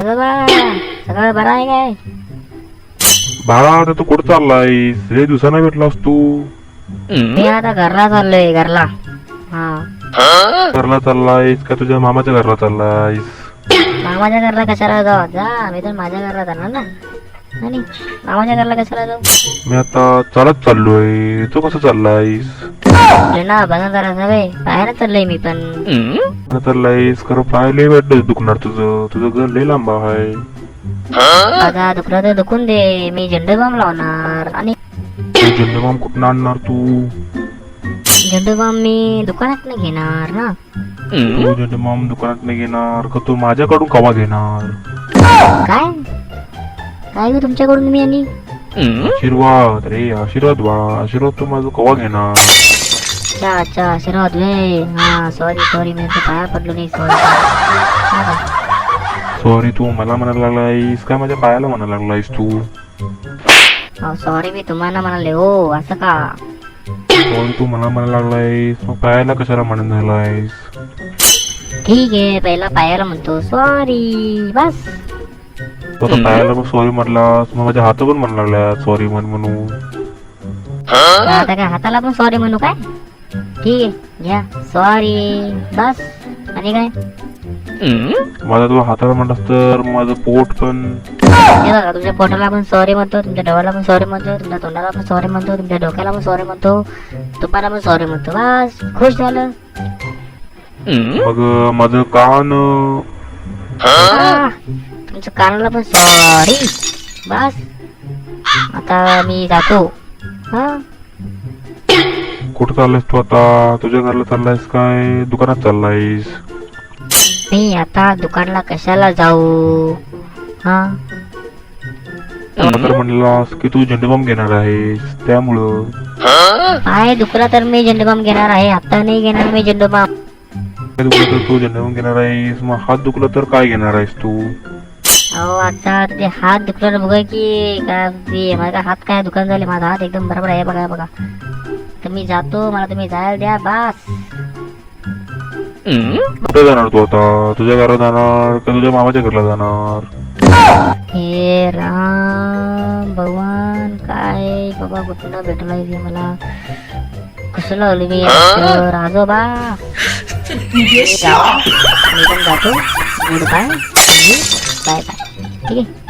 राघवा, सगळं बरं आहे काय? बाळा आता तू कुठं चाललायस? लय दिवसानं भेटलास तू. मी आता घरला चाललोय, घरला. हा, घरला चाललायस का तुझ्या मामाच्या घरला चाललायस? मामाच्या घरला कशाला जाऊ? जा, मी तर माझ्या घरला जाणार ना. आणि मामाच्या घरला कशाला जाऊ? मी आता चालत चाललोय. तू कसं चाललायस? ना बघा जरा सवय बाहेर चाललोय मी पण. कुठं चाललायस? खरं पाय लय वेळ दुखणार तुझं. तुझं घर लय लांब आहे. आता दुखलं तर दुखून दे, मी झेंडू बाम लावणार. आणि झेंडूबाम कुठं आणणार तू? झेंडू बाम मी दुकानात घेणार ना. तू झेंडूबाम दुकानात नाही घेणार का तू माझ्याकडून कवा घेणार? काय काय गं तुमच्याकडून मी? आणि आशीर्वाद रे, आशीर्वाद बाळा. आशीर्वाद तू माझं कवा घेणार? अच्छा अच्छा, आशीर्वाद वे. हा, सॉरी सॉरी, मी तर पाया पडलो नाही. सॉरी. सॉरी तू मला म्हणायला लागलायस काय माझ्या पायाला म्हणायला लागलायस तू? सॉरी मी तुम्हाला म्हणाले हो, असं का? सॉरी तू मला म्हणायला लागलायस मग पायाला कशाला म्हणून झालायस? ठीक आहे, पहिला पायाला म्हणतो सॉरी, बस. तू आता पायाला मग सॉरी म्हटलास मग माझ्या हात पण म्हणायला लागल्या सॉरी म्हणून. आता काय हाताला पण सॉरी म्हणू काय? ठीक आहे, घ्या सॉरी, बस. आणि काय? माझा तू हाताला म्हणलास तर माझं पोट पण. हे बघा, तुमच्या पोटाला पण सॉरी म्हणतो, तुमच्या डोळ्याला पण सॉरी म्हणतो, तुमच्या तोंडाला पण सॉरी म्हणतो, तुमच्या डोक्याला पण सॉरी म्हणतो, तुपाला पण सॉरी म्हणतो. बस, खुश झालं. मग माझं कान. तुमच्या कानाला पण सॉरी. बस, आता मी जातो. हा, कुठं चाललायस तू आता? तुझ्या घरला चाललायस काय दुकानात चाललायस? मी आता दुकानला कशाला जाऊ? हा, तर म्हणलास की तू झेंडूबाम घेणार आहेस त्यामुळं. पाय दुखला तर मी झेंडूबाम घेणार आहे, आता नाही घेणार मी झेंडूबाम. पाय दुखलं तर तू झेंडूबाम घेणार आहेस, मग हात दुखला तर काय घेणार आहेस तू? अहो, आता ते हात दुखला तर बघा की काय ते माझा हात काय दुकान झाले. माझा हात एकदम बरोबर आहे, बघा बघा. तर मी जातो, मला तुम्ही जायला द्या. बस. कुठे जाणार तू आता? तुझ्या घरात जाणार का तुझ्या मामाच्या घरला जाणार? हे राम भगवान, काय बाबा कुठं भेटलाय ते मला? कसं लावलं मी राजोबा? मी पण जातो. Goodbye. Bye bye. ठीक आहे.